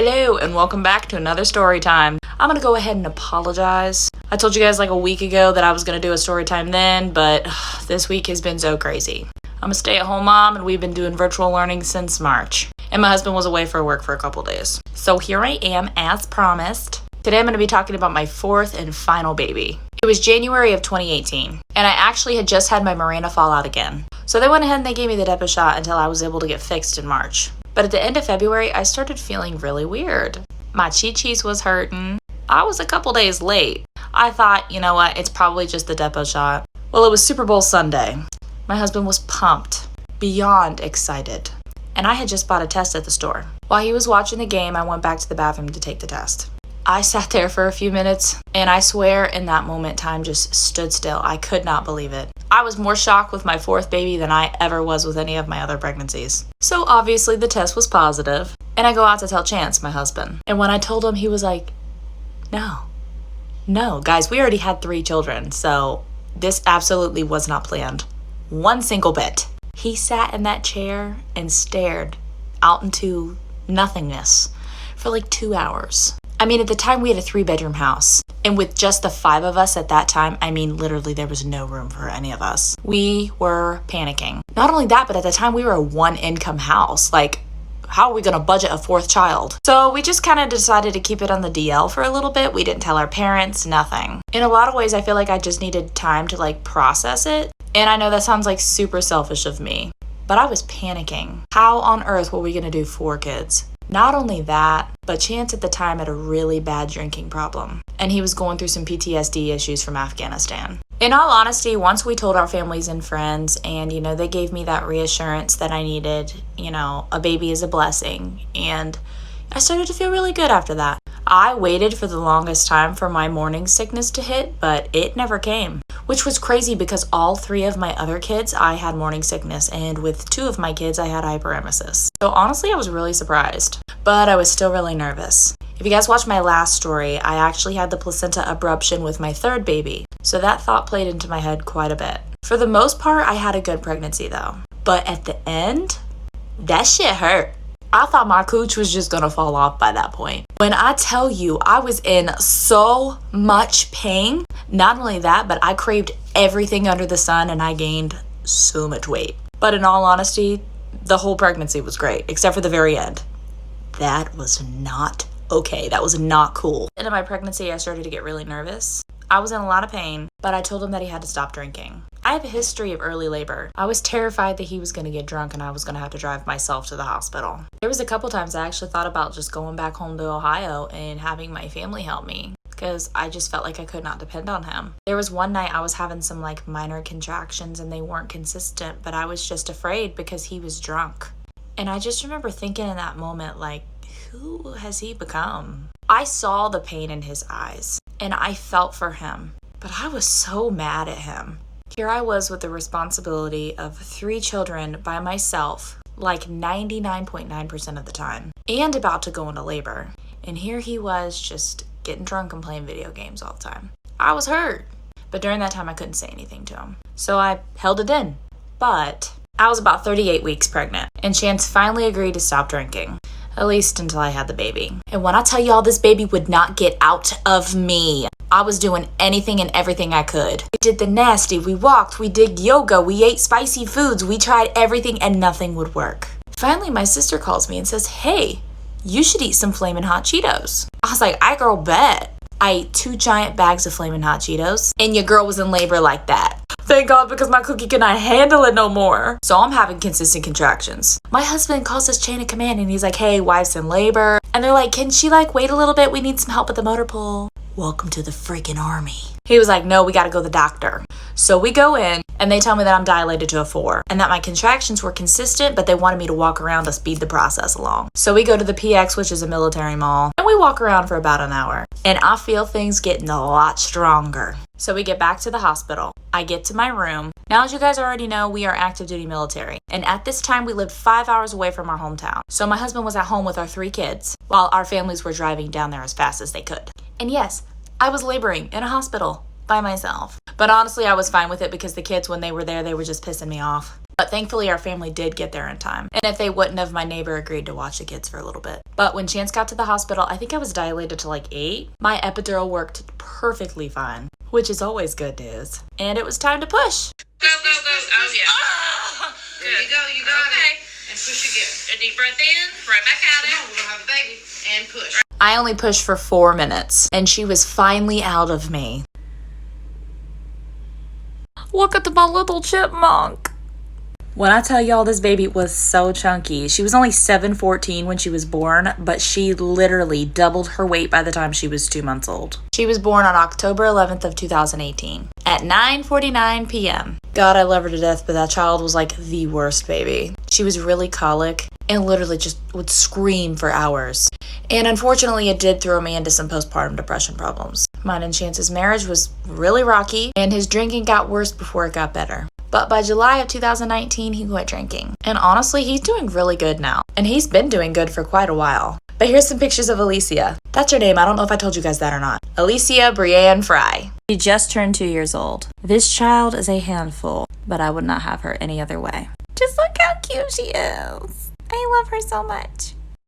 Hello and welcome back to another story time. I'm gonna go ahead and apologize. I told you guys like a week ago that I was gonna do a story time then, but this week has been so crazy. I'm a stay-at-home mom and we've been doing virtual learning since March. And my husband was away for work for a couple days. So here I am as promised. Today I'm gonna be talking about my fourth and final baby. It was January of 2018 and I actually had just had my Miranda fall out again. So they went ahead and they gave me the Depo shot until I was able to get fixed in March. But at the end of February, I started feeling really weird. My chi-chis was hurting. I was a couple days late. I thought, you know what, it's probably just the Depo shot. Well, it was Super Bowl Sunday. My husband was pumped, beyond excited. And I had just bought a test at the store. While he was watching the game, I went back to the bathroom to take the test. I sat there for a few minutes, and I swear in that moment, time just stood still. I could not believe it. I was more shocked with my fourth baby than I ever was with any of my other pregnancies. So obviously the test was positive, and I go out to tell Chance, my husband. And when I told him, he was like, no, guys, we already had 3 children, so this absolutely was not planned. One single bit. He sat in that chair and stared out into nothingness for like 2 hours. I mean, at the time we had a 3-bedroom house. And with just the 5 of us at that time, I mean, literally there was no room for any of us. We were panicking. Not only that, but at the time we were a 1-income house. Like, how are we gonna budget a 4th child? So we just kind of decided to keep it on the DL for a little bit. We didn't tell our parents, nothing. In a lot of ways, I feel like I just needed time to like process it. And I know that sounds like super selfish of me, but I was panicking. How on earth were we gonna do 4 kids? Not only that, but Chance at the time had a really bad drinking problem, and he was going through some PTSD issues from Afghanistan. In all honesty, once we told our families and friends, and they gave me that reassurance that I needed, a baby is a blessing, and I started to feel really good after that. I waited for the longest time for my morning sickness to hit, but it never came, which was crazy because all 3 of my other kids, I had morning sickness, and with 2 of my kids, I had hyperemesis. So honestly, I was really surprised, but I was still really nervous. If you guys watched my last story, I actually had the placenta abruption with my 3rd baby, so that thought played into my head quite a bit. For the most part, I had a good pregnancy though, but at the end, that shit hurt. I thought my cooch was just gonna fall off by that point. When I tell you I was in so much pain, not only that, but I craved everything under the sun and I gained so much weight. But in all honesty, the whole pregnancy was great, except for the very end. That was not okay. That was not cool. Into my pregnancy, I started to get really nervous. I was in a lot of pain, but I told him that he had to stop drinking. I have a history of early labor. I was terrified that he was going to get drunk and I was going to have to drive myself to the hospital. There was a couple times I actually thought about just going back home to Ohio and having my family help me because I just felt like I could not depend on him. There was one night I was having some like minor contractions and they weren't consistent, but I was just afraid because he was drunk. And I just remember thinking in that moment, like, who has he become? I saw the pain in his eyes and I felt for him, but I was so mad at him. Here I was with the responsibility of 3 children by myself, like 99.9% of the time, and about to go into labor. And here he was just getting drunk and playing video games all the time. I was hurt, but during that time I couldn't say anything to him. So I held it in. But I was about 38 weeks pregnant, and Chance finally agreed to stop drinking. At least until I had the baby. And when I tell y'all this baby would not get out of me, I was doing anything and everything I could. We did the nasty, we walked, we did yoga, we ate spicy foods, we tried everything and nothing would work. Finally, my sister calls me and says, hey, you should eat some Flamin' Hot Cheetos. I was like, I girl bet. I ate 2 giant bags of Flamin' Hot Cheetos and your girl was in labor like that. Thank God, because my cookie cannot handle it no more. So I'm having consistent contractions. My husband calls this chain of command and he's like, hey, wife's in labor. And they're like, can she like wait a little bit? We need some help at the motor pool. Welcome to the freaking army. He was like, no, we gotta go to the doctor. So we go in and they tell me that I'm dilated to a 4 and that my contractions were consistent, but they wanted me to walk around to speed the process along. So we go to the PX, which is a military mall, and we walk around for about an hour and I feel things getting a lot stronger. So we get back to the hospital. I get to my room. Now, as you guys already know, we are active duty military. And at this time, we lived 5 hours away from our hometown. So my husband was at home with our 3 kids while our families were driving down there as fast as they could. And yes, I was laboring in a hospital by myself. But honestly, I was fine with it because the kids, when they were there, they were just pissing me off. But thankfully, our family did get there in time. And if they wouldn't have, my neighbor agreed to watch the kids for a little bit. But when Chance got to the hospital, I think I was dilated to like 8. My epidural worked perfectly fine, which is always good news. And it was time to push. Go, go, go. Oh, yeah. Oh, there you go. You got it. And push again. A deep breath in, right back out it. Come on, we're going to have a baby. And push. I only pushed for 4 minutes, and she was finally out of me. Look at my little chipmunk. When I tell y'all this baby was so chunky, she was only 7'14" when she was born, but she literally doubled her weight by the time she was 2 months old. She was born on October 11th of 2018 at 9:49 p.m. God, I love her to death, but that child was like the worst baby. She was really colic and literally just would scream for hours. And unfortunately, it did throw me into some postpartum depression problems. Mine and Chance's marriage was really rocky, and his drinking got worse before it got better. But by July of 2019, he quit drinking. And honestly, he's doing really good now. And he's been doing good for quite a while. But here's some pictures of Alicia. That's her name. I don't know if I told you guys that or not. Alicia Brienne Fry. She just turned 2 years old. This child is a handful, but I would not have her any other way. Just look how cute she is. I love her so much.